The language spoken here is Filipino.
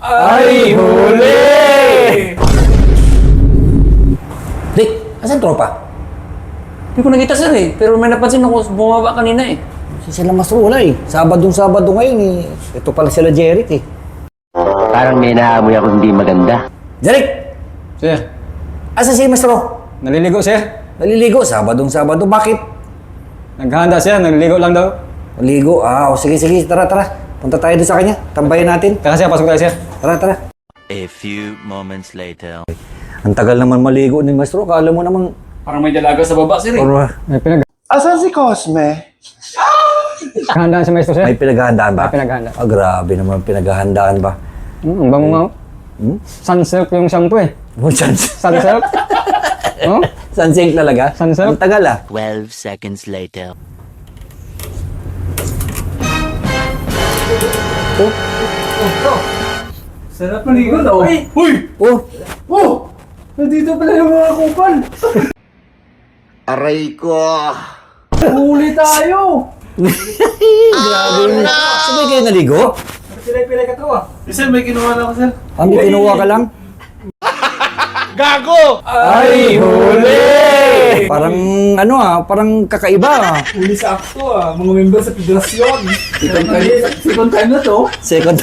Ay, huli! Dick, asan tropa? Hindi ko nakita sir eh, pero may napansin ako bumaba kanina eh. Si sila Master wala eh. Sabado ngayon eh. Ito pala sila Jeric eh. Parang may naamoy ako hindi maganda. Jeric! Sir, Asan si Master? naliligo sir. Naliligo, Sabado. Bakit? Naghahanda siya, naliligo lang daw. Naliligo? Ah, sige. Tara. Punta tayo doon sa kanya. Tambayan natin. Tara sir, pasok tayo sir. Tara. A few moments later. Ang tagal naman maligo ni Master. Kala mo namang... Parang may dalaga sa baba sir eh. May Asan si Cosme? Pinaghandaan si maestro sir. pinaghahandaan ba? May pinaghahandaan. Ah, grabe naman pinaghahandaan ba? Ang bango nga. Sunsilk yung shampoo eh. Sunsilk? Oh? Sunsilk talaga? Sunsilk? Ang tagal ah. 12 seconds later. Sarap maligo daw. Oh, Nandito pala yung mga kupal. Aray ko! Huli tayo. grabe. Sabay kayo naligo? Pilay-pilay ka to ah. Sir, may kinuha na ako, sir. May kinuha ka lang? Gago! Ay, huli! Parang kakaiba ah. Huli sa akto ah. Mga member sa federasyon. Second time na to. Second